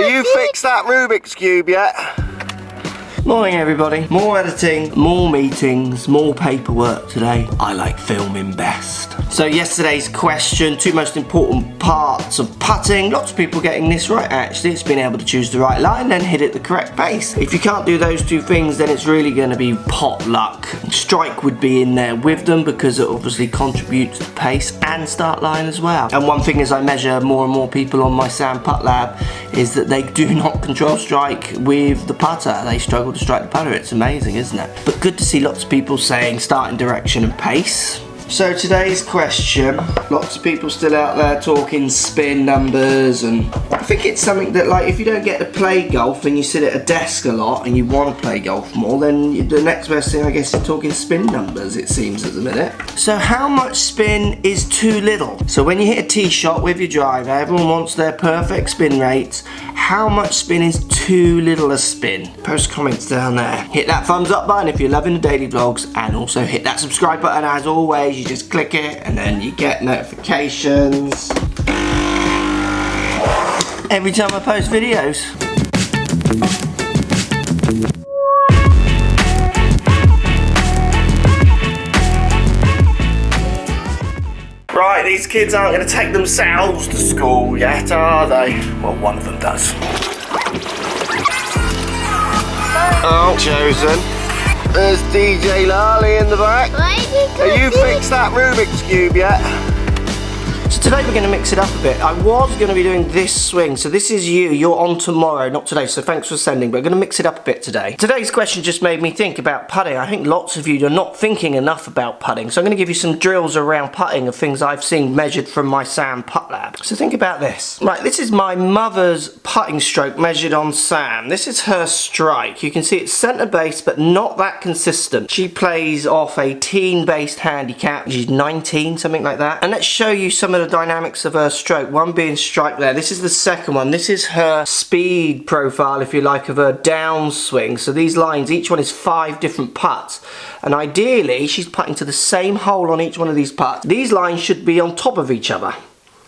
you fixed that Rubik's Cube yet? Morning everybody. More editing, more meetings, more paperwork today. I like filming best. So yesterday's question, 2 most important parts of putting. Lots of people getting this right actually. It's being able to choose the right line and hit it the correct pace. If you can't do those 2 things, then it's really going to be pot luck. Strike would be in there with them because it obviously contributes to pace and start line as well. And one thing as I measure more and more people on my Sand Putt Lab is that they do not control strike with the putter. They struggle to strike the putter. It's amazing, isn't it? But good to see lots of people saying starting direction and pace. So today's question, lots of people still out there talking spin numbers, and I think it's something that, like, if you don't get to play golf and you sit at a desk a lot and you want to play golf more, then the next best thing I guess is talking spin numbers, it seems at the minute. So how much spin is too little? So when you hit a tee shot with your driver, everyone wants their perfect spin rates. How much spin is too little a spin? Post comments down there. Hit that thumbs up button if you're loving the daily vlogs, and also hit that subscribe button. As always, you just click it and then you get notifications every time I post videos. Right, these kids aren't going to take themselves to school yet, are they? Well, one of them does. Oh, chosen. There's DJ Lally in the back. Have you fixed that Rubik's Cube yet? So today we're going to mix it up a bit. I was going to be doing this swing, so this is you're on tomorrow, not today, so thanks for sending, but we're going to mix it up a bit today. Today's question just made me think about putting. I think lots of you are not thinking enough about putting, so I'm going to give you some drills around putting of things I've seen measured from my Sand Putt Lab. So think about this. Right, this is my mother's putting stroke measured on sand. This is her strike. You can see it's centre base, but not that consistent. She plays off a teen-based handicap. She's 19, something like that. And let's show you some of the dynamics of her stroke. One being strike there. This is the second one. This is her speed profile, if you like, of her downswing. So these lines, each one is 5 different putts. And ideally, she's putting to the same hole on each one of these putts. These lines should be on top of each other,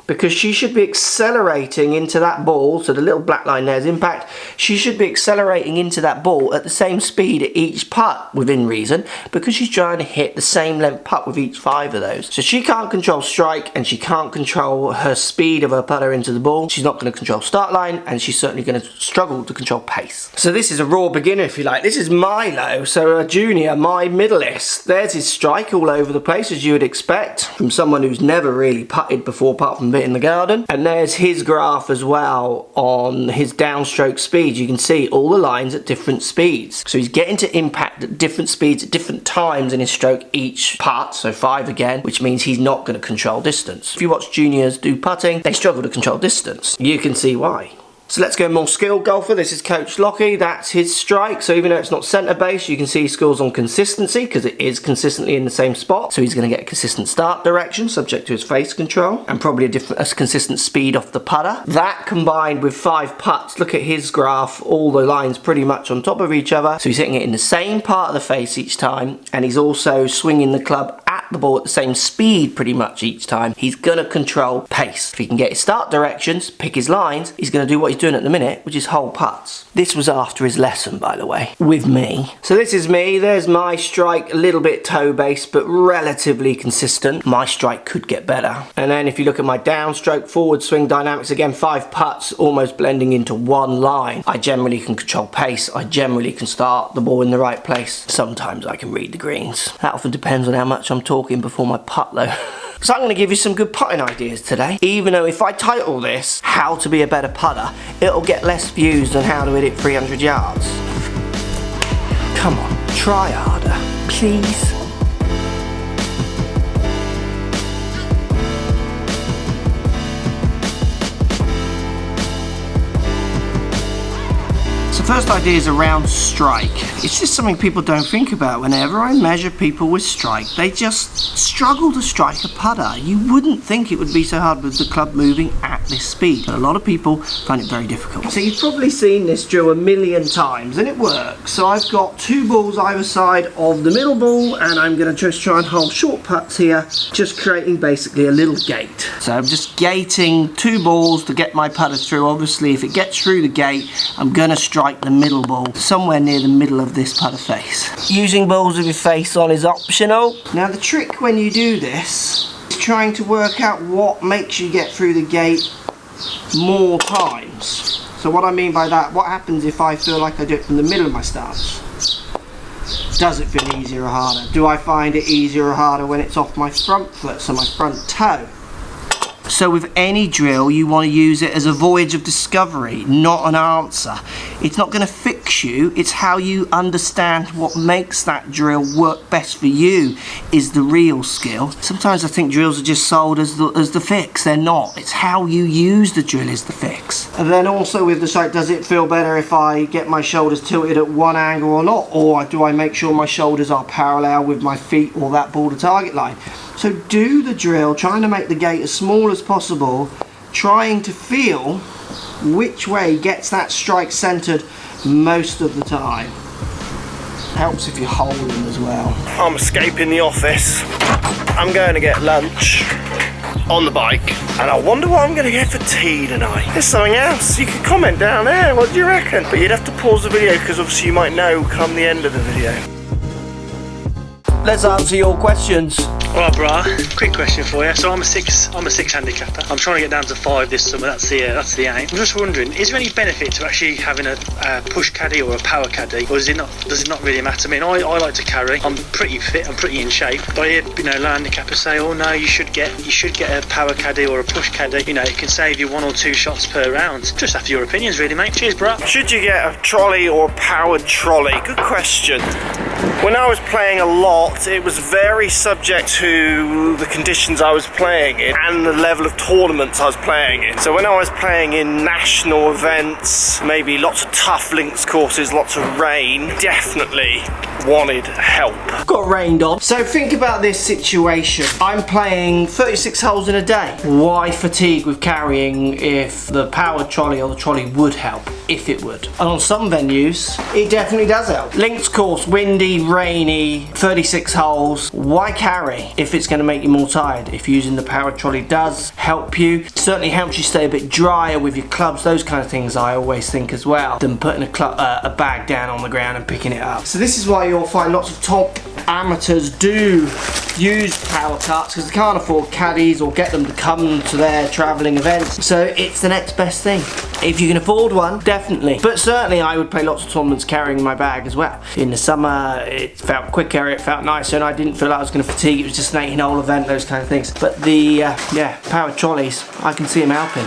because she should be accelerating into that ball. So the little black line there is impact. She should be accelerating into that ball at the same speed at each putt, within reason, because she's trying to hit the same length putt with each 5 of those. So she can't control strike, and she can't control her speed of her putter into the ball. She's not going to control start line, and she's certainly going to struggle to control pace. So this is a raw beginner, if you like. This is Milo, so a junior, my middleist. There's his strike all over the place, as you would expect from someone who's never really putted before, apart from bit in the garden. And there's his graph as well on his downstroke speed. You can see all the lines at different speeds. So he's getting to impact at different speeds at different times in his stroke each putt. So 5 again, which means he's not going to control distance. If you watch juniors do putting, they struggle to control distance. You can see why. So let's go more skilled golfer. This is Coach Lockie. That's his strike. So even though it's not centre base, you can see he scores on consistency because it is consistently in the same spot. So he's going to get a consistent start direction subject to his face control, and probably a consistent speed off the putter. That combined with 5 putts, look at his graph, all the lines pretty much on top of each other. So he's hitting it in the same part of the face each time, and he's also swinging the club at the ball at the same speed pretty much each time. He's going to control pace. If he can get his start directions, pick his lines, he's going to do what he's doing at the minute, which is hole putts. This was after his lesson, by the way, with me. So this is me. There's my strike, a little bit toe based, but relatively consistent. My strike could get better. And then if you look at my downstroke forward swing dynamics, again, 5 putts almost blending into one line. I generally can control pace. I generally can start the ball in the right place. Sometimes I can read the greens. That often depends on how much I'm talking before my putt though. So I'm going to give you some good putting ideas today. Even though if I title this, How to Be a Better Putter, it'll get less views than How to Hit It 300 Yards. Come on, try harder, please. So first idea is around strike. It's just something people don't think about. Whenever I measure people with strike, they just struggle to strike a putter. You wouldn't think it would be so hard with the club moving at this speed, but a lot of people find it very difficult. So you've probably seen this drill a million times, and it works. So I've got 2 balls either side of the middle ball, and I'm going to just try and hold short putts here, just creating basically a little gate. So I'm just gating 2 balls to get my putter through. Obviously, if it gets through the gate, I'm going to strike the middle ball somewhere near the middle of this putter face. Using balls with your face on is optional. Now the trick when you do this is trying to work out what makes you get through the gate more times. So what I mean by that, what happens if I feel like I do it from the middle of my stance? Does it feel easier or harder? Do I find it easier or harder when it's off my front foot, so my front toe? So with any drill, you want to use it as a voyage of discovery, not an answer. It's not going to fix you, it's how you understand what makes that drill work best for you is the real skill. Sometimes I think drills are just sold as the fix. They're not. It's how you use the drill is the fix. And then also with the strike, does it feel better if I get my shoulders tilted at one angle or not? Or do I make sure my shoulders are parallel with my feet or that ball to target line? So do the drill, trying to make the gate as small as possible, trying to feel which way gets that strike centered most of the time. Helps if you hold them as well. I'm escaping the office. I'm going to get lunch on the bike, and I wonder what I'm going to get for tea tonight. There's something else. You can comment down there, what do you reckon? But you'd have to pause the video because obviously you might know come the end of the video. Let's answer your questions. Alright, brah, quick question for you. So I'm a six handicapper. I'm trying to get down to 5 this summer. That's the aim. I'm just wondering, is there any benefit to actually having a push caddy or a power caddy, or does it not really matter? I mean, I like to carry. I'm pretty fit. I'm pretty in shape. But I hear, handicappers say, oh no, you should get a power caddy or a push caddy. You know, it can save you 1 or 2 shots per round. Just after your opinions, really, mate. Cheers, brah. Should you get a trolley or a powered trolley? Good question. When I was playing a lot, it was very subject to the conditions I was playing in and the level of tournaments I was playing in. So when I was playing in national events, maybe lots of tough links courses, lots of rain, definitely wanted help. Got rained on. So think about this situation. I'm playing 36 holes in a day. Why fatigue with carrying if the powered trolley or the trolley would help? If it would. And on some venues, it definitely does help. Links course, windy, rainy, 36 holes. Why carry if it's going to make you more tired? If using the powered trolley does help you, it certainly helps you stay a bit drier with your clubs, those kind of things I always think as well, than putting a bag down on the ground and picking it up. So this is why you'll find lots of top amateurs do use power carts because they can't afford caddies or get them to come to their travelling events. So it's the next best thing. If you can afford one, definitely. But certainly I would play lots of tournaments carrying my bag as well. In the summer, it felt quicker, it felt nicer, and I didn't feel like I was going to fatigue. It was just an 18-hole event, those kind of things. But the, powered trolleys, I can see them helping.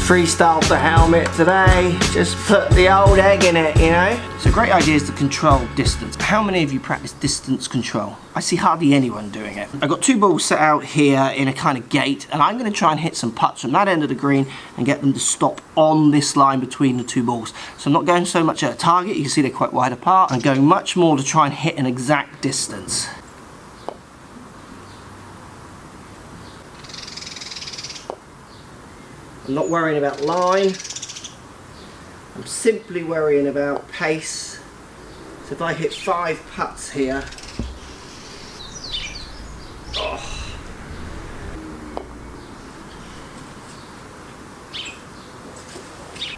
Freestyled the helmet today, just put the old egg in it, you know? So great idea is to control distance. How many of you practice distance control? I see hardly anyone doing it. I've got 2 balls set out here in a kind of gate, and I'm going to try and hit some putts from that end of the green and get them to stop on this line between the 2 balls. So I'm not going so much at a target, you can see they're quite wide apart. I'm going much more to try and hit an exact distance. I'm not worrying about line, I'm simply worrying about pace. So if I hit 5 putts here,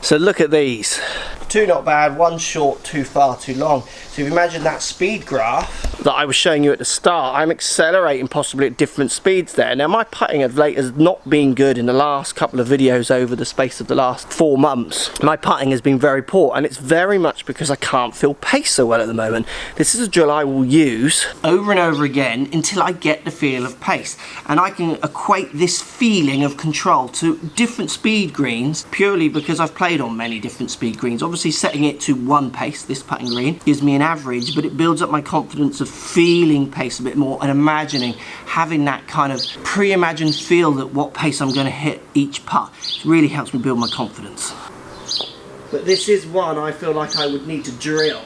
So look at these. 2 not bad, 1 short, 2 far too long. So if you imagine that speed graph that I was showing you at the start, I'm accelerating possibly at different speeds there. Now my putting of late has not been good in the last couple of videos over the space of the last 4 months. My putting has been very poor, and it's very much because I can't feel pace so well at the moment. This is a drill I will use over and over again until I get the feel of pace. And I can equate this feeling of control to different speed greens purely because I've played on many different speed greens. Obviously obviously setting it to one pace, this putting green, gives me an average, but it builds up my confidence of feeling pace a bit more and imagining, having that kind of pre-imagined feel that what pace I'm going to hit each putt. It really helps me build my confidence. But this is one I feel like I would need to drill.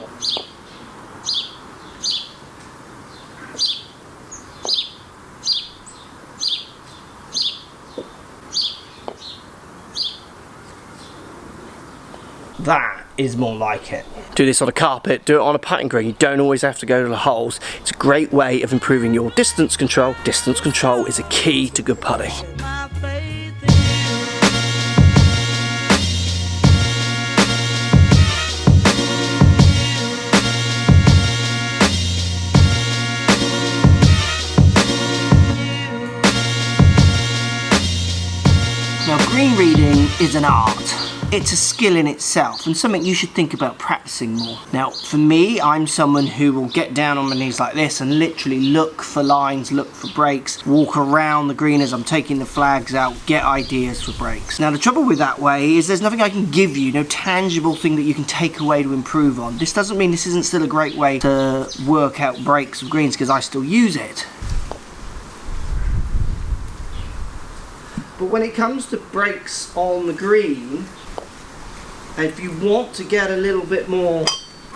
That is more like it. Do this on a carpet, do it on a putting green. You don't always have to go to the holes. It's a great way of improving your distance control. Distance control is a key to good putting. Now, green reading is an art. It's a skill in itself and something you should think about practicing more. Now, for me, I'm someone who will get down on my knees like this and literally look for lines, look for breaks, walk around the green as I'm taking the flags out, get ideas for breaks. Now, the trouble with that way is there's nothing I can give you, no tangible thing that you can take away to improve on. This doesn't mean this isn't still a great way to work out breaks of greens, because I still use it. But when it comes to breaks on the green, and if you want to get a little bit more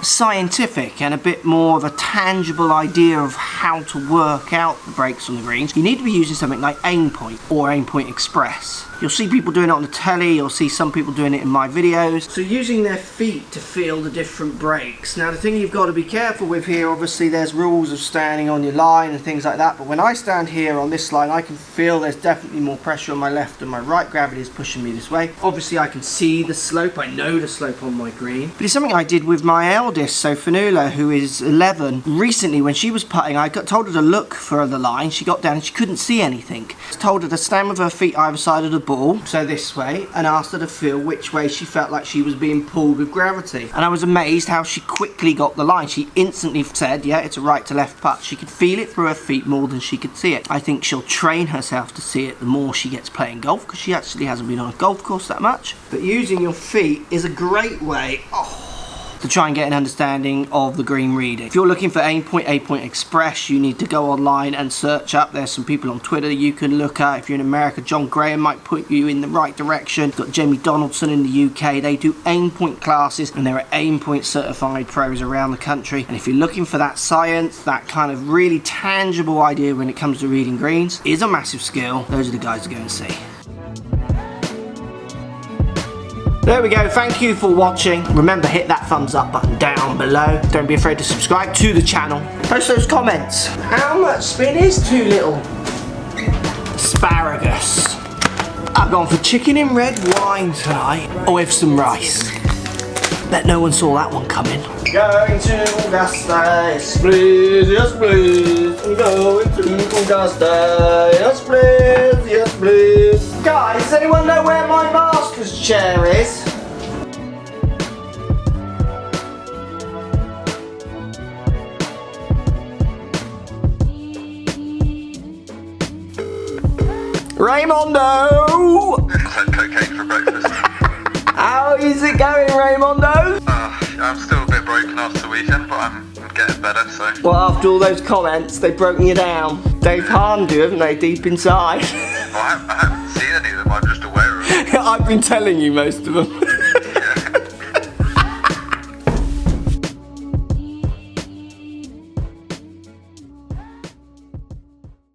scientific and a bit more of a tangible idea of how to work out the breaks on the greens, you need to be using something like Endpoint or Endpoint Express. You'll see people doing it on the telly, you'll see some people doing it in my videos. So using their feet to feel the different breaks. Now the thing you've got to be careful with here, obviously there's rules of standing on your line and things like that, but when I stand here on this line I can feel there's definitely more pressure on my left and my right. Gravity is pushing me this way. Obviously I can see the slope, I know the slope on my green. But it's something I did with my eldest, so Fanula, who is 11. Recently when she was putting, I told her to look for the line. She got down and she couldn't see anything. I told her to stand with her feet either side of the ball, so this way, and asked her to feel which way she felt like she was being pulled with gravity. And I was amazed how she quickly got the line. She instantly said, yeah, it's a right to left putt. She could feel it through her feet more than she could see it. I think she'll train herself to see it the more she gets playing golf, because she actually hasn't been on a golf course that much. But using your feet is a great way to try and get an understanding of the green reading. If you're looking for Endpoint Express, you need to go online and search up. There's some people on Twitter you can look at. If you're in America, John Graham might put you in the right direction. You've got Jamie Donaldson in the UK. They do Endpoint classes, and there are Endpoint certified pros around the country. And if you're looking for that science, that kind of really tangible idea when it comes to reading greens, is a massive skill. Those are the guys to go and see. There we go, thank you for watching. Remember, hit that thumbs up button down below. Don't be afraid to subscribe to the channel. Post those comments. How much spin is too little? Asparagus. I've gone for chicken in red wine tonight, or with some rice. Bet no one saw that one coming. Going to Augusta, yes please, yes please. I'm going to Augusta, yes please, yes please. Guys, does anyone know where my master's chair is? Raymondo! Had cocaine for breakfast. How is it going, Raymondo? I'm still a bit broken after the weekend, but I'm getting better, so... Well, after all those comments, they've broken you down. They've harmed you, haven't they, deep inside? Well, I haven't seen any of them, I'm just aware of them. I've been telling you most of them.